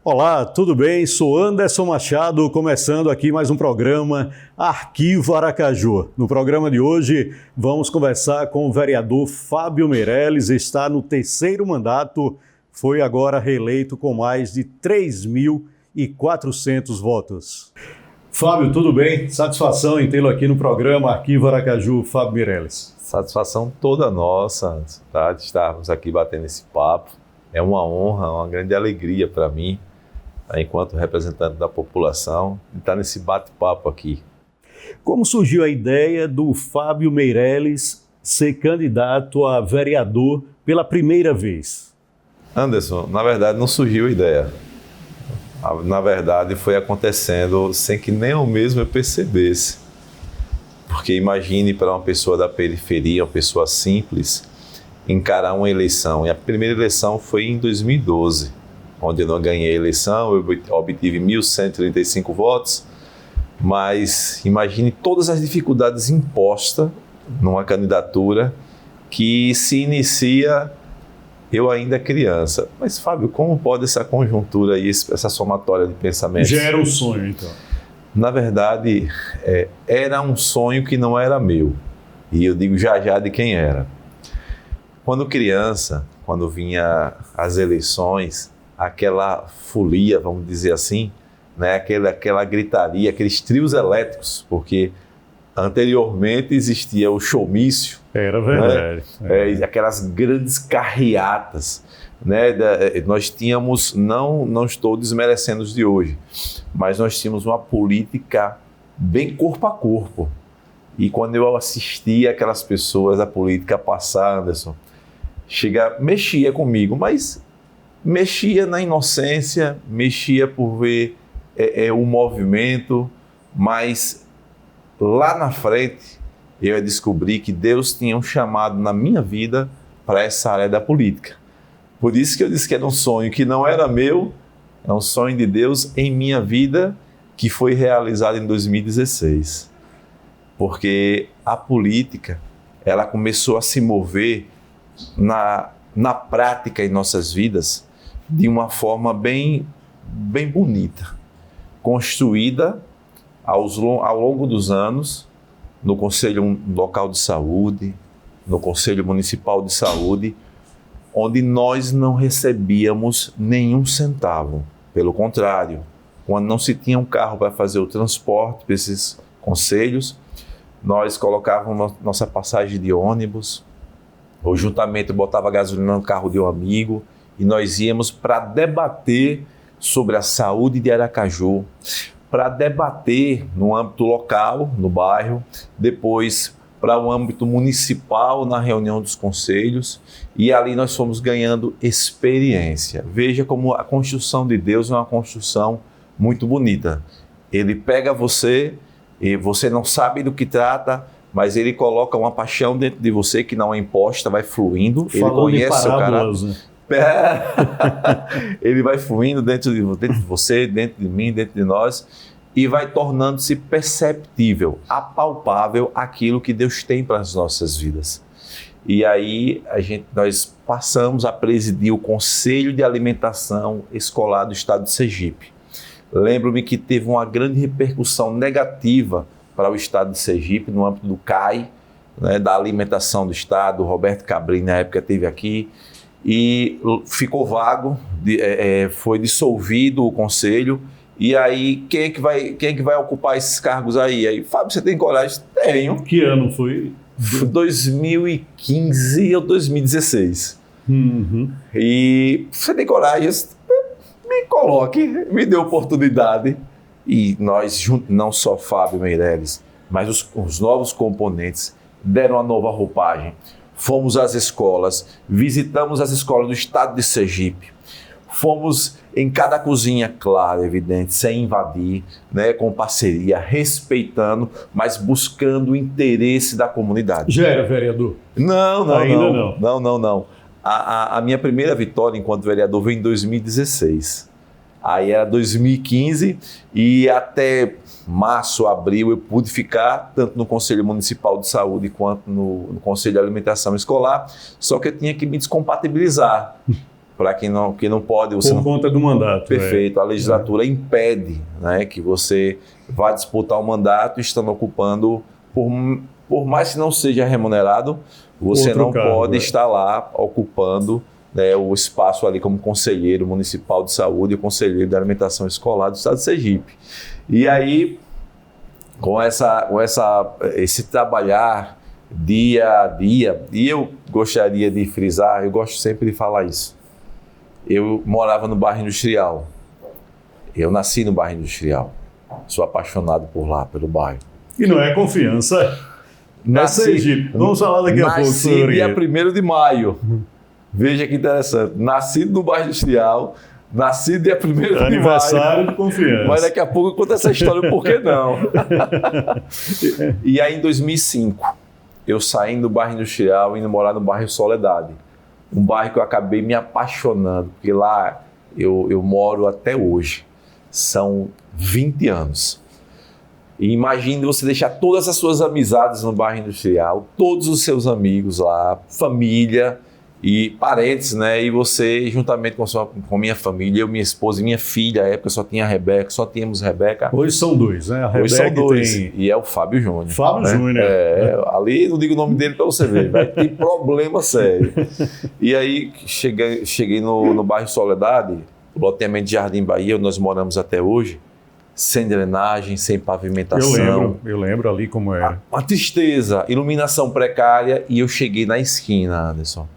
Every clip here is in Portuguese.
Olá, tudo bem? Sou Anderson Machado, começando aqui mais um programa Arquivo Aracaju. No programa de hoje, vamos conversar com o vereador Fábio Meirelles, está no terceiro mandato, foi agora reeleito com mais de 3.400 votos. Fábio, tudo bem? Satisfação em tê-lo aqui no programa Arquivo Aracaju, Fábio Meirelles. Satisfação toda nossa, tá, de estarmos aqui batendo esse papo. É uma honra, uma grande alegria para mim, enquanto representante da população, estar nesse bate-papo aqui. Como surgiu a ideia do Fábio Meirelles ser candidato a vereador pela primeira vez? Anderson, na verdade não surgiu a ideia. Na verdade foi acontecendo sem que nem eu mesmo percebesse. Porque imagine para uma pessoa da periferia, uma pessoa simples, encarar uma eleição. E a primeira eleição foi em 2012. Onde eu não ganhei a eleição, eu obtive 1.135 votos, mas imagine todas as dificuldades impostas numa candidatura que se inicia eu ainda criança. Mas, Fábio, como pode essa conjuntura aí, essa somatória de pensamentos? Já era um sonho, então? Na verdade, era um sonho que não era meu, e eu digo já de quem era. Quando criança, quando vinha as eleições, aquela folia, vamos dizer assim, né? aquela gritaria, aqueles trios elétricos, porque anteriormente existia o showmício. Era verdade. Né? Aquelas grandes carreatas. Né? Nós tínhamos, não estou desmerecendo os de hoje, mas nós tínhamos uma política bem corpo a corpo. E quando eu assistia aquelas pessoas, a política passar, Anderson, mexia comigo, mas mexia na inocência, mexia por ver o movimento, mas lá na frente eu descobri que Deus tinha um chamado na minha vida para essa área da política. Por isso que eu disse que era um sonho que não era meu, é um sonho de Deus em minha vida que foi realizado em 2016. Porque a política, ela começou a se mover na prática em nossas vidas de uma forma bem bonita, construída ao longo dos anos no Conselho Local de Saúde, no Conselho Municipal de Saúde, onde nós não recebíamos nenhum centavo. Pelo contrário, quando não se tinha um carro para fazer o transporte para esses conselhos, nós colocávamos nossa passagem de ônibus, ou juntamente botava gasolina no carro de um amigo, e nós íamos para debater sobre a saúde de Aracaju, para debater no âmbito local, no bairro, depois para o âmbito municipal, na reunião dos conselhos, e ali nós fomos ganhando experiência. Veja como a construção de Deus é uma construção muito bonita. Ele pega você, e você não sabe do que trata, mas ele coloca uma paixão dentro de você que não é imposta, vai fluindo. Falou ele conhece de o cara. né? Ele vai fluindo dentro de você, dentro de mim, dentro de nós, e vai tornando-se perceptível, apalpável aquilo que Deus tem para as nossas vidas. E aí nós passamos a presidir o Conselho de Alimentação Escolar do Estado de Sergipe. Lembro-me que teve uma grande repercussão negativa para o Estado de Sergipe no âmbito do CAI, né, da alimentação do Estado. O Roberto Cabrini na época esteve aqui, e ficou vago, foi dissolvido o conselho, e aí quem é que vai ocupar esses cargos aí? Aí, Fábio, você tem coragem? Tenho. Que ano foi? 2015 ou 2016. Uhum. E você tem coragem? Me coloque, me dê oportunidade. E nós, não só Fábio Meirelles, mas os novos componentes deram uma nova roupagem. Fomos às escolas, visitamos as escolas do estado de Sergipe, fomos em cada cozinha, claro, evidente, sem invadir, né, com parceria, respeitando, mas buscando o interesse da comunidade. Já era vereador? Não. Ainda não. Não. A minha primeira vitória enquanto vereador veio em 2016. Aí era 2015 e até março, abril eu pude ficar tanto no Conselho Municipal de Saúde quanto no Conselho de Alimentação Escolar, só que eu tinha que me descompatibilizar. Para quem não pode... Por conta do mandato. Perfeito. A legislatura impede, né, que você vá disputar o mandato estando ocupando, por mais que não seja remunerado, você não pode estar lá ocupando, né, o espaço ali como conselheiro municipal de saúde e conselheiro de alimentação escolar do estado de Sergipe. E aí, com esse trabalhar dia a dia, e eu gostaria de frisar, eu gosto sempre de falar isso, eu morava no bairro industrial, eu nasci no bairro industrial, sou apaixonado por lá, pelo bairro. E não é confiança, é Sergipe. Vamos falar daqui a pouco sobre dia 1º de maio, veja que interessante, nascido no bairro industrial, nascido dia 1º de maio. Aniversário de confiança. Mas daqui a pouco eu conto essa história, por que não? E aí em 2005, eu saí do bairro industrial e indo morar no bairro Soledade. Um bairro que eu acabei me apaixonando, porque lá eu moro até hoje. São 20 anos. E imagine você deixar todas as suas amizades no bairro industrial, todos os seus amigos lá, família e parentes, né? E você, juntamente com minha família, eu, minha esposa e minha filha, à época só tínhamos Rebeca. Hoje são 2, né? A Rebeca hoje são 2, tem... e é o Fábio Júnior. Fábio né? Júnior. Ali, não digo o nome dele para você ver, vai ter problema sério. E aí, cheguei no bairro Soledade, loteamento de Jardim Bahia, onde nós moramos até hoje, sem drenagem, sem pavimentação. Eu lembro ali como era. Uma tristeza, iluminação precária, e eu cheguei na esquina, Anderson.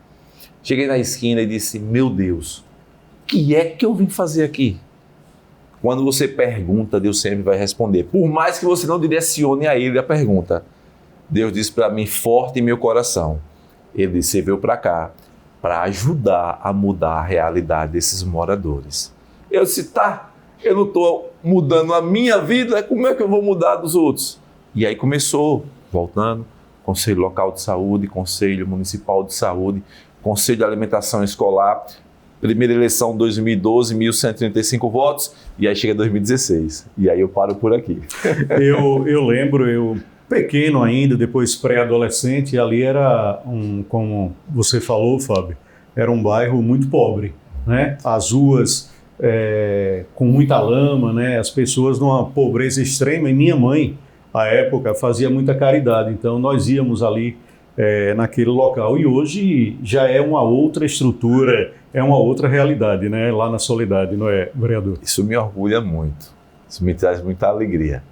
Cheguei na esquina e disse, meu Deus, o que é que eu vim fazer aqui? Quando você pergunta, Deus sempre vai responder. Por mais que você não direcione a Ele a pergunta. Deus disse para mim, forte em meu coração. Ele disse, você veio para cá para ajudar a mudar a realidade desses moradores. Eu disse, tá, eu não estou mudando a minha vida, como é que eu vou mudar dos outros? E aí começou, voltando, Conselho Local de Saúde, Conselho Municipal de Saúde, Conselho de Alimentação Escolar, primeira eleição 2012, 1.135 votos, e aí chega 2016. E aí eu paro por aqui. Eu lembro, eu pequeno ainda, depois pré-adolescente, ali era como você falou, Fábio, era um bairro muito pobre, né? As ruas com muita lama, né? As pessoas numa pobreza extrema, e minha mãe, à época, fazia muita caridade, então nós íamos ali naquele local, e hoje já é uma outra estrutura, é uma outra realidade, né? Lá na Soledade, não é, vereador? Isso me orgulha muito, isso me traz muita alegria,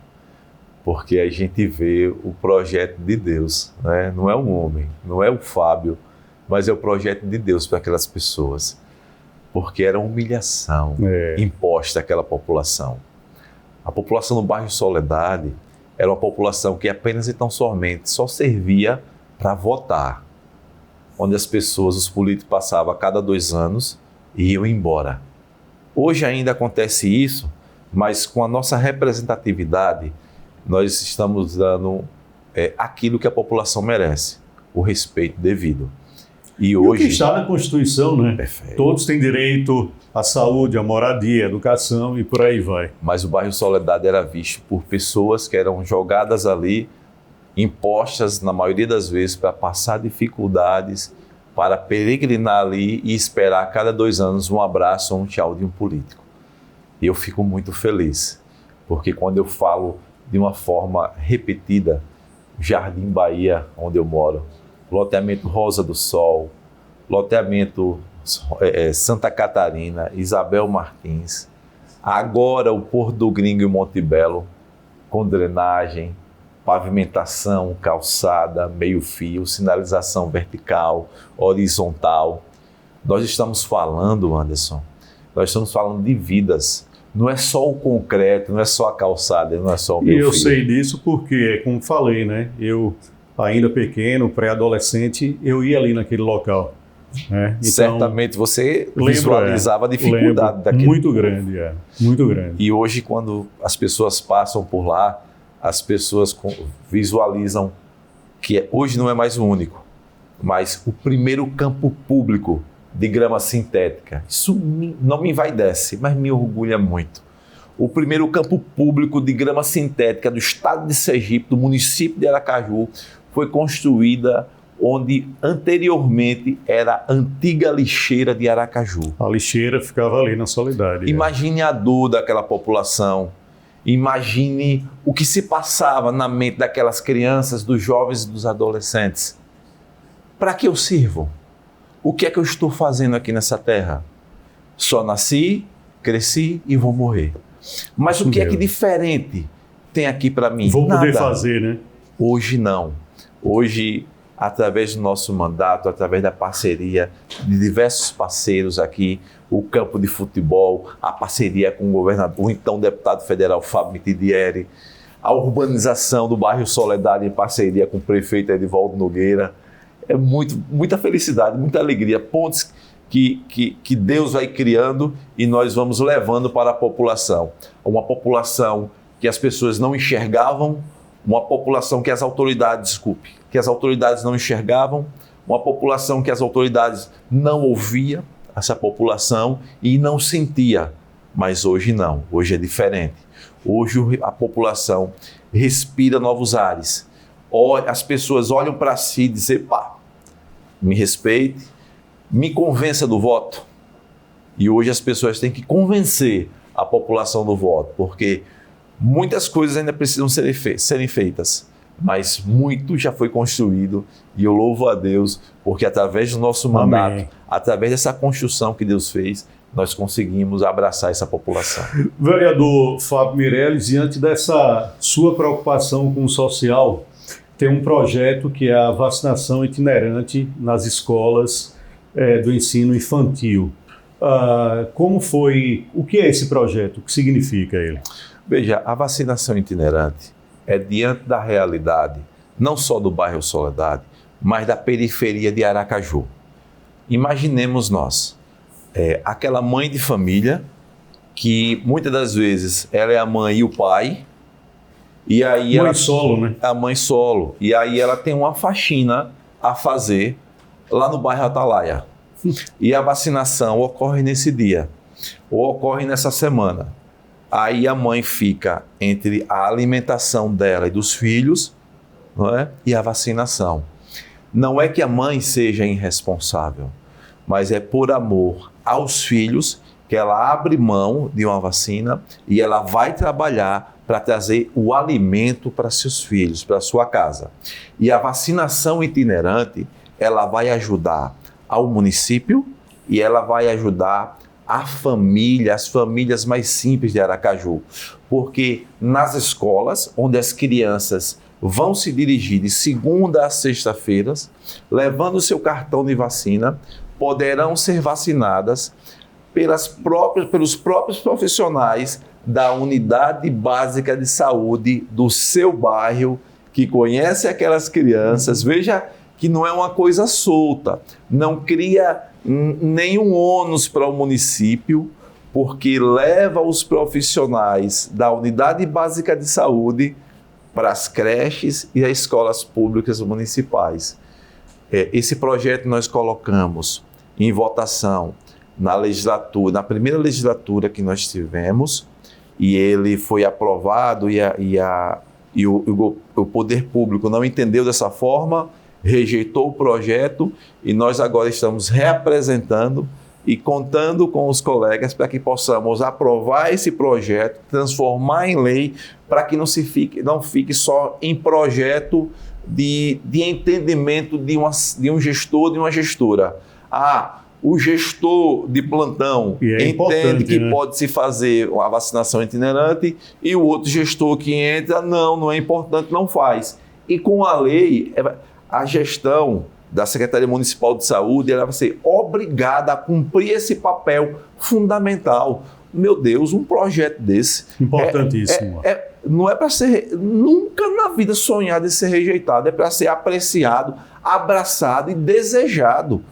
porque a gente vê o projeto de Deus, né? Não é um homem, não é o Fábio, mas é o projeto de Deus para aquelas pessoas, porque era uma humilhação imposta àquela população. A população do bairro Soledade era uma população que apenas e tão somente só servia para votar, onde as pessoas, os políticos passavam a cada 2 anos e iam embora. Hoje ainda acontece isso, mas com a nossa representatividade, nós estamos dando aquilo que a população merece, o respeito devido. E hoje, o que está na Constituição, né? Perfeito. Todos têm direito à saúde, à moradia, à educação e por aí vai. Mas o bairro Soledade era visto por pessoas que eram jogadas ali, impostas na maioria das vezes para passar dificuldades, para peregrinar ali e esperar a cada 2 anos um abraço ou um tchau de um político. E eu fico muito feliz, porque quando eu falo de uma forma repetida, Jardim Bahia, onde eu moro, loteamento Rosa do Sol, loteamento Santa Catarina, Isabel Martins, agora o Porto do Gringo e Monte Belo, com drenagem, pavimentação, calçada, meio-fio, sinalização vertical, horizontal. Nós estamos falando, Anderson, nós estamos falando de vidas. Não é só o concreto, não é só a calçada, não é só o meio-fio. E eu sei disso porque, como falei, né? Eu, ainda pequeno, pré-adolescente, eu ia ali naquele local. Né? Então, certamente você visualizava a dificuldade daquele. Muito grande, muito grande. E hoje, quando as pessoas passam por lá, as pessoas visualizam que hoje não é mais o único, mas o primeiro campo público de grama sintética. Isso não me envaidece, mas me orgulha muito. O primeiro campo público de grama sintética do estado de Sergipe, do município de Aracaju, foi construída onde anteriormente era a antiga lixeira de Aracaju. A lixeira ficava ali na Soledade. Imagine a dor daquela população. Imagine o que se passava na mente daquelas crianças, dos jovens e dos adolescentes. Para que eu sirvo? O que é que eu estou fazendo aqui nessa terra? Só nasci, cresci e vou morrer. Mas o que é que diferente tem aqui para mim? Vou poder Nada. fazer, né? Hoje não. Hoje, através do nosso mandato, através da parceria de diversos parceiros aqui, o campo de futebol, a parceria com o governador, o então deputado federal Fábio Mitidieri, a urbanização do bairro Soledade em parceria com o prefeito Edivaldo Nogueira. É muita felicidade, muita alegria, pontes que Deus vai criando e nós vamos levando para a população. Uma população que as pessoas não enxergavam, uma população que as autoridades não enxergavam, uma população que as autoridades não ouviam, essa população, e não sentia. Mas hoje não, hoje é diferente. Hoje a população respira novos ares. As pessoas olham para si e dizem, pá, me respeite, me convença do voto. E hoje as pessoas têm que convencer a população do voto, porque muitas coisas ainda precisam serem feitas, mas muito já foi construído e eu louvo a Deus, porque através do nosso mandato, Amém. através dessa construção que Deus fez, nós conseguimos abraçar essa população. Vereador Fábio Meirelles, diante dessa sua preocupação com o social, tem um projeto que é a vacinação itinerante nas escolas do ensino infantil. Como foi? O que é esse projeto? O que significa ele? Veja, a vacinação itinerante é diante da realidade, não só do bairro Soledade, mas da periferia de Aracaju. Imaginemos nós, aquela mãe de família, que muitas das vezes ela é a mãe e o pai, e aí Mãe solo, né? A mãe solo, e aí ela tem uma faxina a fazer lá no bairro Atalaia. E a vacinação ocorre nesse dia, ou ocorre nessa semana. Aí a mãe fica entre a alimentação dela e dos filhos, não é? E a vacinação. Não é que a mãe seja irresponsável, mas é por amor aos filhos que ela abre mão de uma vacina e ela vai trabalhar para trazer o alimento para seus filhos, para sua casa. E a vacinação itinerante, ela vai ajudar ao município e ela vai ajudar a família, as famílias mais simples de Aracaju, porque nas escolas, onde as crianças vão se dirigir de segunda a sexta-feiras, levando o seu cartão de vacina, poderão ser vacinadas pelos próprios profissionais da unidade básica de saúde do seu bairro, que conhece aquelas crianças. Veja que não é uma coisa solta, não cria nenhum ônus para o município, porque leva os profissionais da unidade básica de saúde para as creches e as escolas públicas municipais. Esse projeto nós colocamos em votação na primeira legislatura que nós tivemos, e ele foi aprovado e o poder público não entendeu dessa forma, rejeitou o projeto, e nós agora estamos reapresentando e contando com os colegas para que possamos aprovar esse projeto, transformar em lei, para que não fique só em projeto de entendimento de um gestor, de uma gestora. O gestor de plantão entende que pode se fazer a vacinação itinerante e o outro gestor que entra, não é importante, não faz. E com a lei, a gestão da Secretaria Municipal de Saúde, ela vai ser obrigada a cumprir esse papel fundamental. Meu Deus, um projeto desse... Importantíssimo. Não é para ser, nunca na vida sonhar de ser rejeitado, é para ser apreciado, abraçado e desejado.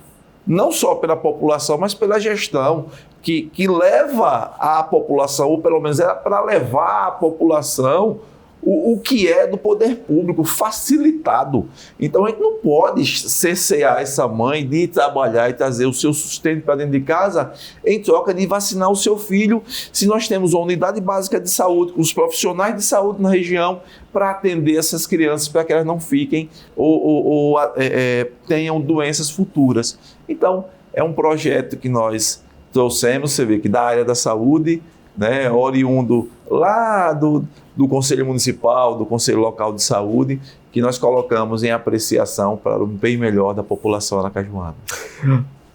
Não só pela população, mas pela gestão, que leva a população, ou pelo menos era para levar a população o que é do poder público, facilitado. Então a gente não pode cercear essa mãe de ir trabalhar e trazer o seu sustento para dentro de casa em troca de vacinar o seu filho, se nós temos uma unidade básica de saúde, com os profissionais de saúde na região, para atender essas crianças, para que elas não fiquem ou tenham doenças futuras. Então, é um projeto que nós trouxemos, você vê que da área da saúde, né, oriundo lá do Conselho Municipal, do Conselho Local de Saúde, que nós colocamos em apreciação para o bem melhor da população aracajuana.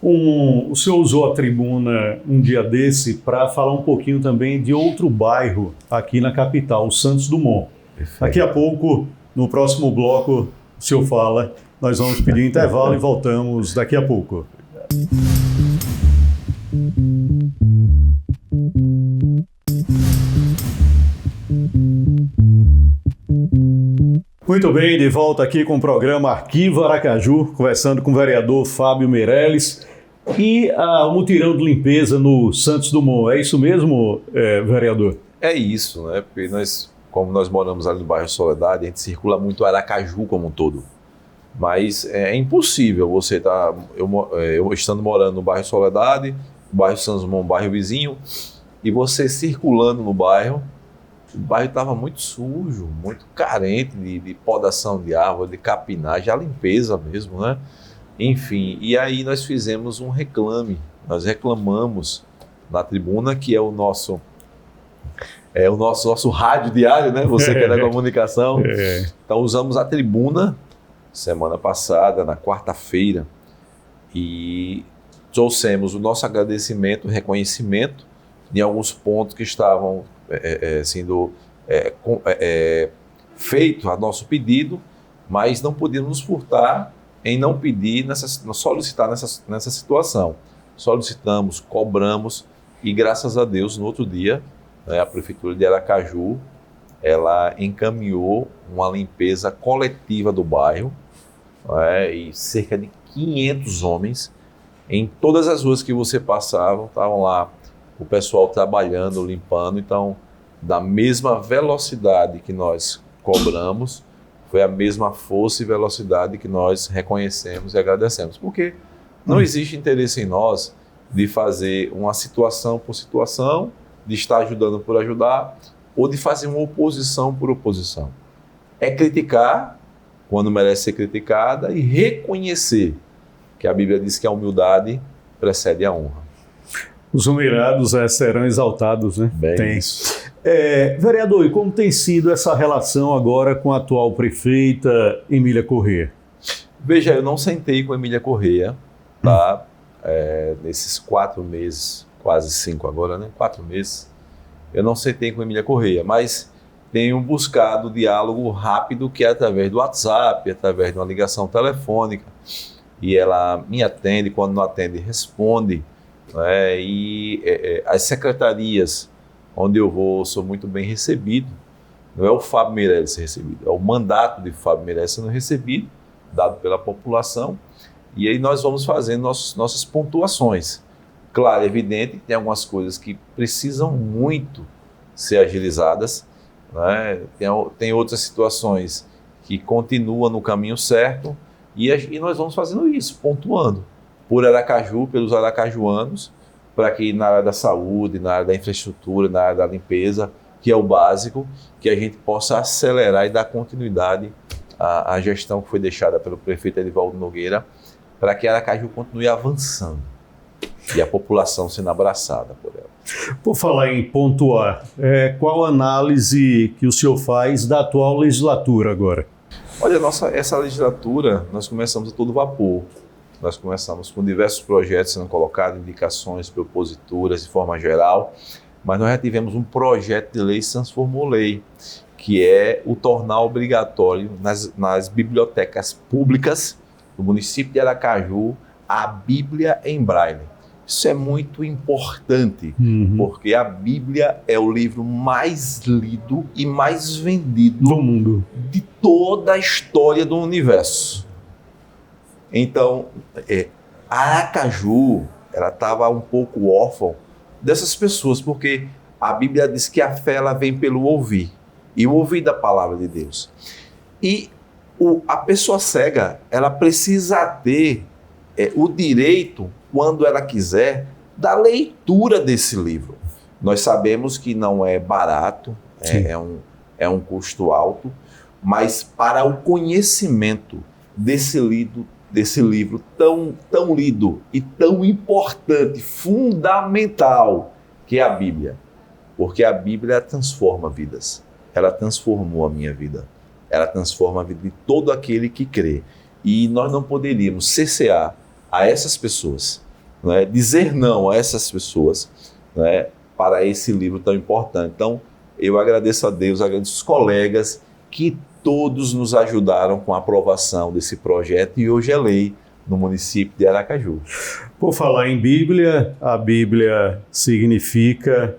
O senhor usou a tribuna um dia desse para falar um pouquinho também de outro bairro aqui na capital, o Santos Dumont. Perfeito. Daqui a pouco, no próximo bloco, o senhor fala. Nós vamos pedir intervalo e voltamos daqui a pouco. Muito bem, de volta aqui com o programa Arquivo Aracaju, conversando com o vereador Fábio Meirelles e o mutirão de limpeza no Santos Dumont. É isso mesmo, vereador? É isso, né? Porque como nós moramos ali no bairro Soledade, a gente circula muito Aracaju como um todo. Mas é impossível você estar... Eu estando morando no bairro Soledade, o bairro Santos Dumont, bairro vizinho, e você circulando no bairro, o bairro estava muito sujo, muito carente de podação de árvore, de capinagem, a limpeza mesmo, né? Enfim, e aí nós fizemos um reclame, nós reclamamos na tribuna, que é o nosso rádio diário, né? Você que é da comunicação. Então usamos a tribuna semana passada, na quarta-feira, e trouxemos o nosso agradecimento, reconhecimento de alguns pontos que estavam sendo feito a nosso pedido, mas não podíamos nos furtar em não pedir, solicitar nessa situação. Solicitamos, cobramos e, graças a Deus, no outro dia, a Prefeitura de Aracaju, ela encaminhou uma limpeza coletiva do bairro, e cerca de 500 homens, em todas as ruas que você passava, estavam lá o pessoal trabalhando, limpando. Então, da mesma velocidade que nós cobramos, foi a mesma força e velocidade que nós reconhecemos e agradecemos. Porque não existe interesse em nós de fazer uma situação por situação, de estar ajudando por ajudar, ou de fazer uma oposição por oposição. É criticar quando merece ser criticada e reconhecer que a Bíblia diz que a humildade precede a honra. Os humilhados serão exaltados, né? Bem tem. Vereador, e como tem sido essa relação agora com a atual prefeita Emília Corrêa? Veja, eu não sentei com a Emília Corrêa, tá? Nesses 4 meses, quase 5 agora, né? 4 meses, eu não sentei com a Emília Corrêa, mas tenho buscado diálogo rápido, que é através do WhatsApp, através de uma ligação telefônica, e ela me atende, quando não atende, responde. As secretarias onde eu vou, sou muito bem recebido. Não é o Fábio Meirelles ser recebido, é o mandato de Fábio Meirelles sendo recebido, dado pela população, e aí nós vamos fazendo nossas pontuações. Claro, é evidente que tem algumas coisas que precisam muito ser agilizadas, né? Tem outras situações que continuam no caminho certo, e nós vamos fazendo isso, pontuando por Aracaju, pelos aracajuanos, para que na área da saúde, na área da infraestrutura, na área da limpeza, que é o básico, que a gente possa acelerar e dar continuidade à gestão que foi deixada pelo prefeito Edivaldo Nogueira, para que Aracaju continue avançando e a população sendo abraçada por ela. Por falar em pontuar, qual a análise que o senhor faz da atual legislatura agora? Olha, essa legislatura, nós começamos a todo vapor. Nós começamos com diversos projetos sendo colocados, indicações, proposituras de forma geral, mas nós já tivemos um projeto de lei que se transformou lei, que é o tornar obrigatório nas bibliotecas públicas do município de Aracaju a Bíblia em Braille. Isso é muito importante, porque a Bíblia é o livro mais lido e mais vendido do mundo, de toda a história do universo. Então, Aracaju, ela estava um pouco órfã dessas pessoas, porque a Bíblia diz que a fé ela vem pelo ouvir. e o ouvir da palavra de Deus. E a pessoa cega, ela precisa ter o direito, quando ela quiser, da leitura desse livro. Nós sabemos que não é barato, é um custo alto, mas para o conhecimento desse livro tão lido e tão importante, fundamental, que é a Bíblia. Porque a Bíblia transforma vidas. Ela transformou a minha vida. Ela transforma a vida de todo aquele que crê. E nós não poderíamos cessear a essas pessoas, né? Dizer não a essas pessoas, né? Para esse livro tão importante. Então, eu agradeço a Deus, agradeço os colegas que todos nos ajudaram com a aprovação desse projeto e hoje é lei no município de Aracaju. Por falar em Bíblia, a Bíblia significa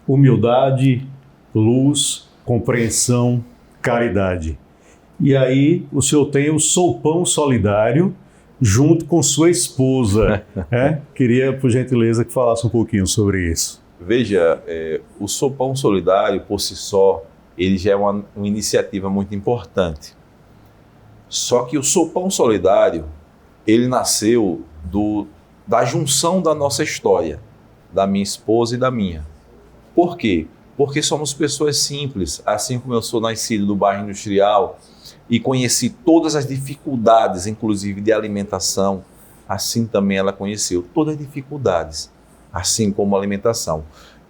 humildade, luz, compreensão, caridade. E aí o senhor tem o Sopão Solidário junto com sua esposa. Queria, por gentileza, que falasse um pouquinho sobre isso. Veja, o Sopão Solidário, por si só, ele já é uma iniciativa muito importante. Só que o Sopão Solidário, ele nasceu da junção da nossa história, da minha esposa e da minha. Por quê? Porque somos pessoas simples, assim como eu sou nascido do bairro industrial e conheci todas as dificuldades, inclusive de alimentação, assim também ela conheceu todas as dificuldades, assim como a alimentação.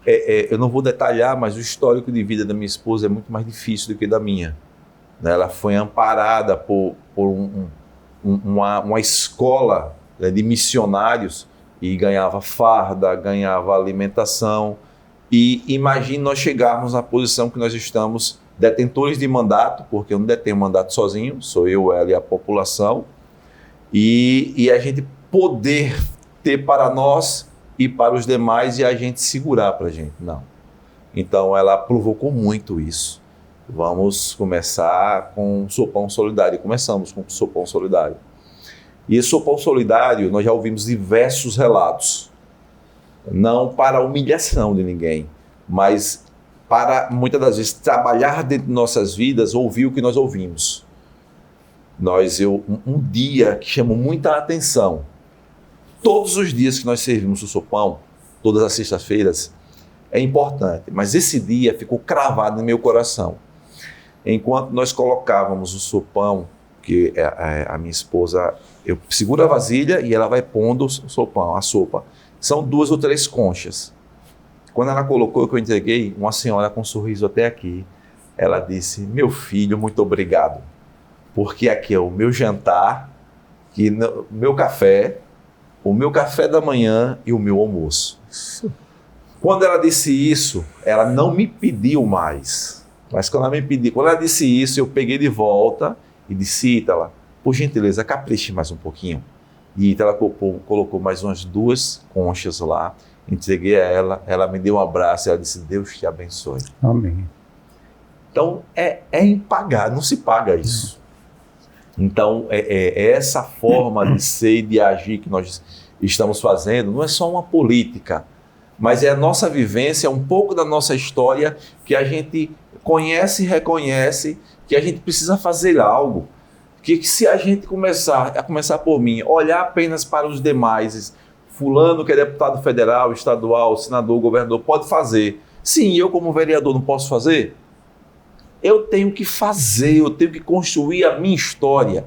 Eu não vou detalhar, mas o histórico de vida da minha esposa é muito mais difícil do que da minha. Ela foi amparada por uma escola de missionários e ganhava farda, ganhava alimentação. E imagine nós chegarmos na posição que nós estamos, detentores de mandato, porque eu não detenho mandato sozinho, sou eu, ela e a população, e a gente poder ter para nós e para os demais e a gente segurar para a gente. Não. Então ela provocou muito isso. Vamos começar com o Sopão Solidário. Começamos com o Sopão Solidário. E esse Sopão Solidário, nós já ouvimos diversos relatos. Não para humilhação de ninguém, mas para, muitas das vezes, trabalhar dentro de nossas vidas, ouvir o que nós ouvimos. Um dia que chamou muita atenção, todos os dias que nós servimos o sopão, todas as sextas-feiras, é importante, mas esse dia ficou cravado no meu coração. Enquanto nós colocávamos o sopão, que a minha esposa, eu seguro a vasilha e ela vai pondo o sopão, a sopa. São 2 ou 3 conchas. Quando ela colocou, que eu entreguei, uma senhora com um sorriso até aqui, ela disse: meu filho, muito obrigado, porque aqui é o meu jantar, o meu café da manhã e o meu almoço. Quando ela disse isso, ela não me pediu mais. Mas quando ela disse isso, eu peguei de volta e disse: Ítala, por gentileza, capriche mais um pouquinho. E Ítala colocou mais umas 2 conchas lá, entreguei a ela me deu um abraço e ela disse: Deus te abençoe. Amém. Então é impagável, não se paga isso. Então essa forma de ser e de agir que nós estamos fazendo, não é só uma política, mas é a nossa vivência, um pouco da nossa história que a gente conhece e reconhece que a gente precisa fazer algo. Que se a gente começar por mim, olhar apenas para os demais, fulano que é deputado federal, estadual, senador, governador, pode fazer. Sim, eu como vereador não posso fazer? Eu tenho que fazer, eu tenho que construir a minha história.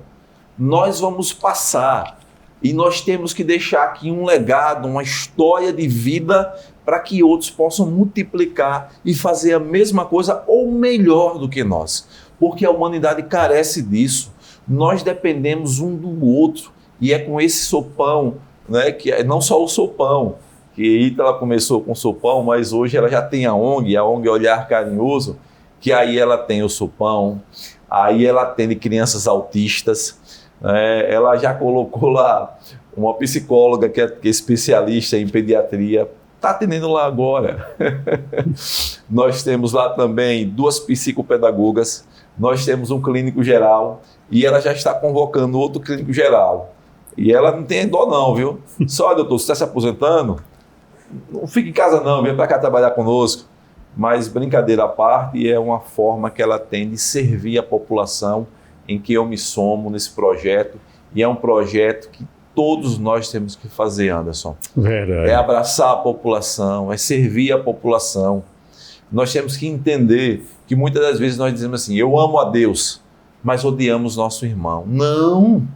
Nós vamos passar e nós temos que deixar aqui um legado, uma história de vida para que outros possam multiplicar e fazer a mesma coisa ou melhor do que nós. Porque a humanidade carece disso. Nós dependemos um do outro e é com esse sopão, né, que é não só o sopão, que Ítala começou com o sopão, mas hoje ela já tem a ONG Olhar Carinhoso, que aí ela tem o sopão, aí ela atende crianças autistas, ela já colocou lá uma psicóloga que é especialista em pediatria, está atendendo lá agora. Nós temos lá também 2 psicopedagogas, nós temos um clínico geral e ela já está convocando outro clínico geral. E ela não tem dó não, viu? Só, doutor, você está se aposentando? Não fique em casa não, vem para cá trabalhar conosco. Mas brincadeira à parte, é uma forma que ela tem de servir a população em que eu me somo nesse projeto, e é um projeto que todos nós temos que fazer, Anderson. Verdade. É abraçar a população, é servir a população. Nós temos que entender que muitas das vezes nós dizemos assim, eu amo a Deus, mas odiamos nosso irmão. Não!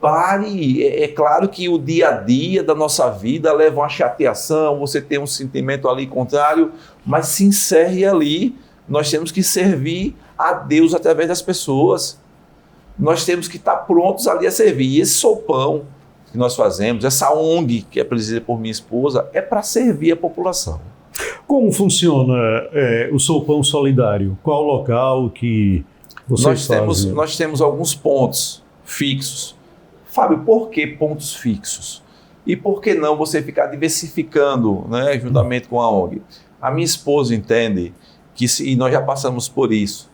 Pare! É claro que o dia a dia da nossa vida leva uma chateação, você tem um sentimento ali contrário, mas se encerre ali. Nós temos que servir a Deus através das pessoas. Nós temos que estar prontos ali a servir. E esse sopão que nós fazemos, essa ONG que é presidida por minha esposa, é para servir a população. Como funciona o Sopão Solidário? Qual o local que vocês fazem? Nós temos alguns pontos fixos. Fábio, por que pontos fixos? E por que não você ficar diversificando, né, juntamente com a ONG? A minha esposa entende que, e nós já passamos por isso,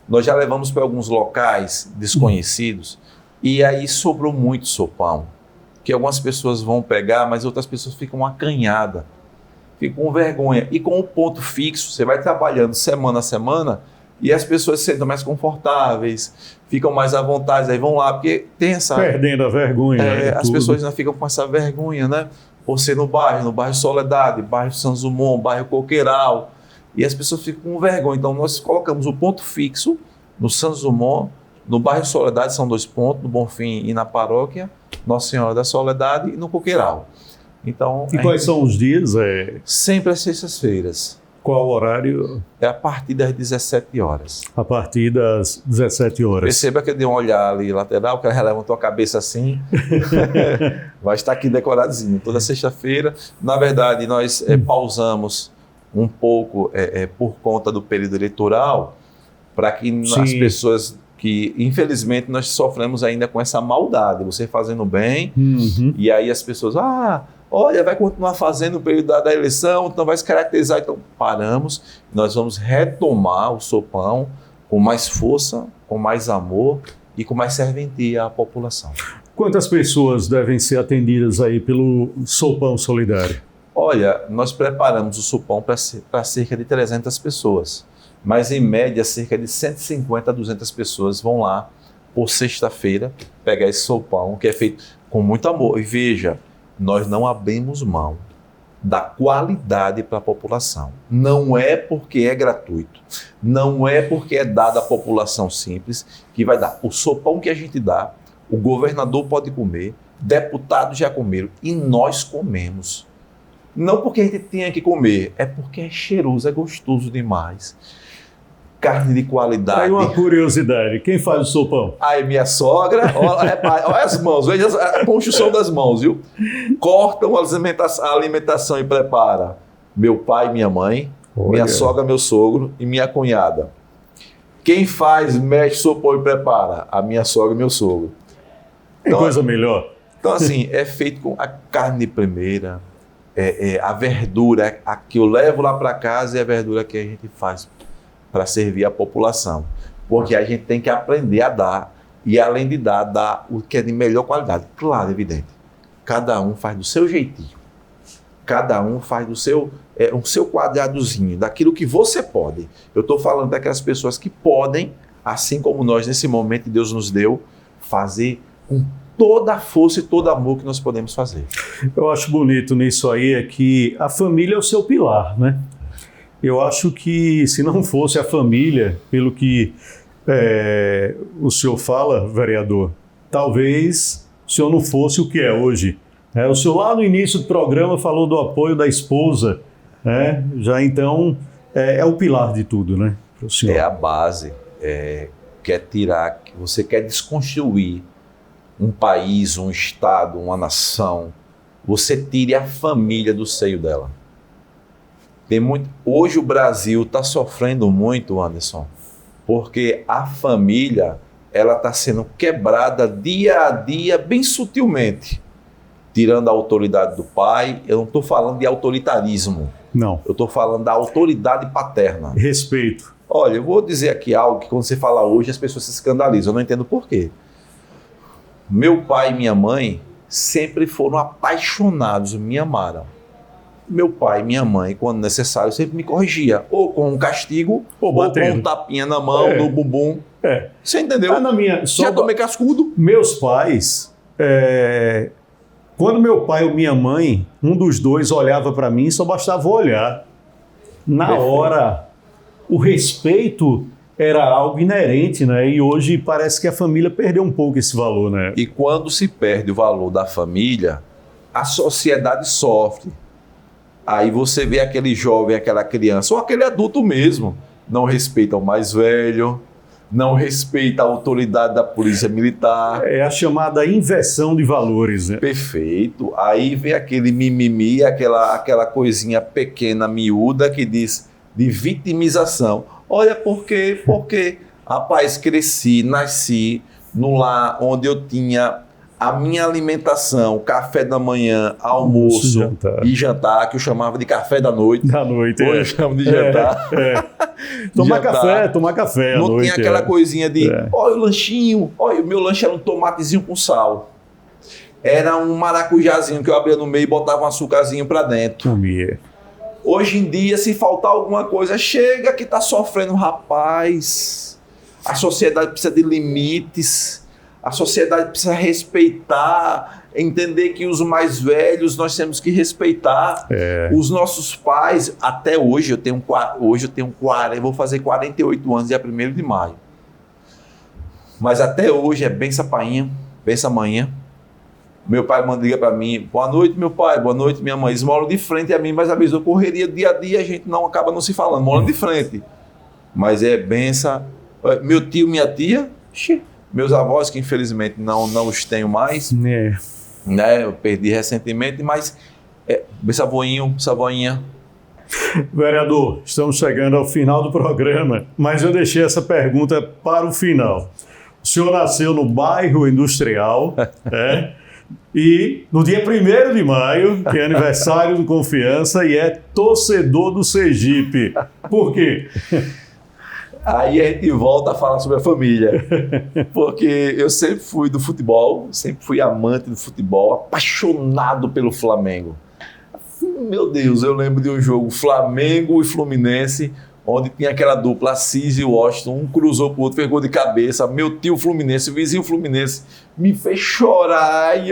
nós já levamos para alguns locais desconhecidos e aí sobrou muito sopão, que algumas pessoas vão pegar, mas outras pessoas ficam acanhadas, ficam com vergonha. E com o ponto fixo, você vai trabalhando semana a semana e as pessoas se sentem mais confortáveis, ficam mais à vontade, aí vão lá, porque tem essa... Perdendo a vergonha. As pessoas não ficam com essa vergonha, né? Por ser no bairro Soledade, bairro Santos Dumont, bairro Coqueiral, e as pessoas ficam com vergonha. Então nós colocamos o ponto fixo no Santos Dumont, no bairro Soledade são 2 pontos, no Bonfim e na paróquia Nossa Senhora da Soledade e no Coqueiral. Então, e quais são os dias? Sempre às sextas-feiras. Qual o horário? É a partir das 17 horas. A partir das 17 horas. Perceba que eu dei um olhar ali lateral, que ela levantou a cabeça assim. Vai estar aqui decoradinho. Toda sexta-feira. Na verdade, nós pausamos um pouco por conta do período eleitoral, para que as pessoas que, infelizmente, nós sofremos ainda com essa maldade. Você fazendo bem, e aí as pessoas... olha, vai continuar fazendo o período da eleição, então vai se caracterizar. Então, paramos, nós vamos retomar o sopão com mais força, com mais amor e com mais serventia à população. Quantas pessoas devem ser atendidas aí pelo Sopão Solidário? Olha, nós preparamos o sopão para cerca de 300 pessoas, mas em média cerca de 150 a 200 pessoas vão lá por sexta-feira pegar esse sopão, que é feito com muito amor. E veja, nós não abrimos mão da qualidade para a população. Não é porque é gratuito, não é porque é dado à população simples que vai dar. O sopão que a gente dá, o governador pode comer, deputados já comeram e nós comemos. Não porque a gente tenha que comer, é porque é cheiroso, é gostoso demais. Carne de qualidade. Aí uma curiosidade, quem faz o sopão? Aí minha sogra, olha as mãos, veja a construção das mãos, viu? Cortam a alimentação e prepara meu pai e minha mãe, minha sogra, meu sogro e minha cunhada. Quem faz, mexe, sopão e prepara? A minha sogra e meu sogro. Tem coisa melhor. Então assim, é feito com a carne de primeira, a verdura, a que eu levo lá para casa e a verdura que a gente faz para servir a população, porque a gente tem que aprender a dar, e além de dar o que é de melhor qualidade. Claro, evidente, cada um faz do seu jeitinho, cada um faz do seu, o seu quadradozinho, daquilo que você pode. Eu estou falando daquelas pessoas que podem, assim como nós nesse momento Deus nos deu, fazer com toda a força e todo amor que nós podemos fazer. Eu acho bonito nisso aí é que a família é o seu pilar, né? Eu acho que se não fosse a família, pelo que o senhor fala, vereador, talvez o senhor não fosse o que é hoje. O senhor lá no início do programa falou do apoio da esposa, né? Já então é o pilar de tudo, né? Pro senhor. É a base, você quer desconstruir um país, um estado, uma nação, você tire a família do seio dela. Hoje o Brasil está sofrendo muito, Anderson, porque a família ela está sendo quebrada dia a dia, bem sutilmente, tirando a autoridade do pai. Eu não estou falando de autoritarismo. Não. Eu estou falando da autoridade paterna. Respeito. Olha, eu vou dizer aqui algo que quando você fala hoje as pessoas se escandalizam. Eu não entendo por quê. Meu pai e minha mãe sempre foram apaixonados, me amaram. meu pai e minha mãe, quando necessário, sempre me corrigia. Ou com um castigo, ou com um tapinha na mão, no bumbum. Você entendeu? Já tomei cascudo. Meus pais, quando meu pai ou minha mãe, um dos dois olhava para mim, só bastava olhar. Na hora, o respeito era algo inerente, né? E hoje parece que a família perdeu um pouco esse valor, né? E quando se perde o valor da família, a sociedade sofre. Aí você vê aquele jovem, aquela criança, ou aquele adulto mesmo, não respeita o mais velho, não respeita a autoridade da polícia militar. É a chamada inversão de valores, né? Perfeito. Aí vem aquele mimimi, aquela coisinha pequena, miúda, que diz de vitimização. Olha, porque, rapaz, cresci, nasci no lar onde eu tinha a minha alimentação, café da manhã, almoço e jantar, que eu chamava de café da noite. Da noite, Hoje eu chamo de jantar. Tomar café à Não noite. Tinha aquela coisinha de, olha o lanchinho, olha, o meu lanche era um tomatezinho com sal. Era um maracujazinho que eu abria no meio e botava um açúcarzinho pra dentro. Comia. Hoje em dia, se faltar alguma coisa, chega que tá sofrendo, rapaz. A sociedade precisa de limites. A sociedade precisa respeitar, entender que os mais velhos nós temos que respeitar. Os nossos pais, até hoje, vou fazer 48 anos, dia 1º de maio. Mas até hoje é benção painha, benção manhã. Meu pai liga para mim, boa noite meu pai, boa noite minha mãe. Eles moram de frente a mim, mas a vez eu correria dia a dia, a gente não acaba não se falando, moram de frente. Mas é benção. Meu tio, minha tia, meus avós, que infelizmente não os tenho mais, né? Eu perdi recentemente, mas bisavoinho, bisavoinha. Vereador, estamos chegando ao final do programa, mas eu deixei essa pergunta para o final. O senhor nasceu no bairro industrial, e no dia 1º de maio, que é aniversário do Confiança, e é torcedor do Sergipe. Por quê? Aí a gente volta a falar sobre a família, porque eu sempre fui do futebol, sempre fui amante do futebol, apaixonado pelo Flamengo. Meu Deus, eu lembro de um jogo Flamengo e Fluminense, onde tinha aquela dupla, Assis e Washington, um cruzou pro outro, fez gol de cabeça, meu tio Fluminense, o vizinho Fluminense, me fez chorar, e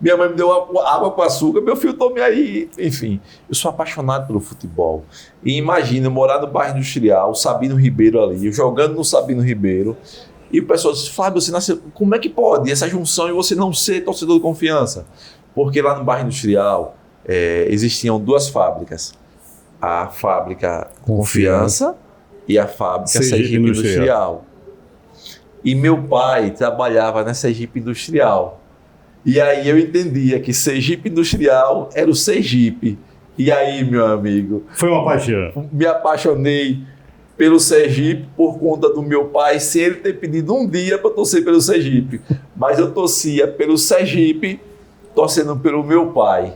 minha mãe me deu água com açúcar, meu filho, tome aí. Enfim, eu sou apaixonado pelo futebol. E imagina, eu morar no bairro industrial, Sabino Ribeiro ali, eu jogando no Sabino Ribeiro, e o pessoal disse, Fábio, você nasceu, como é que pode essa junção e você não ser torcedor de Confiança? Porque lá no bairro industrial existiam 2 fábricas, a fábrica Confiança e a fábrica Sergipe Industrial. E meu pai trabalhava na Sergipe Industrial. E aí eu entendia que Sergipe Industrial era o Sergipe. E aí, meu amigo... Foi uma paixão. Me apaixonei pelo Sergipe por conta do meu pai, sem ele ter pedido um dia para torcer pelo Sergipe. Mas eu torcia pelo Sergipe, torcendo pelo meu pai.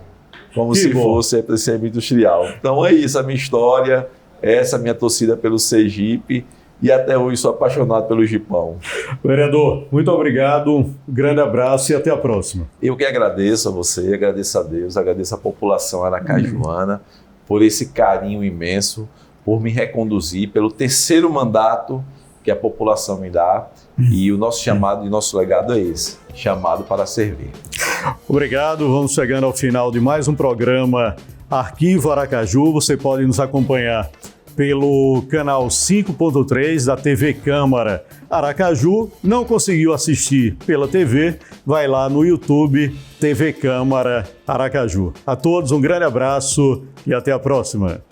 Como se fosse a Sergipe Industrial. Então é isso a minha história, essa minha torcida pelo Sergipe. E até hoje sou apaixonado pelo Gipão. Vereador, muito obrigado, um grande abraço e até a próxima. Eu que agradeço a você, agradeço a Deus, agradeço a população aracajuana por esse carinho imenso, por me reconduzir, pelo 3º mandato que a população me dá. E o nosso chamado e nosso legado é esse, chamado para servir. Obrigado, vamos chegando ao final de mais um programa Arquivo Aracaju. Você pode nos acompanhar pelo canal 5.3 da TV Câmara Aracaju. Não conseguiu assistir pela TV? Vai lá no YouTube TV Câmara Aracaju. A todos um grande abraço e até a próxima.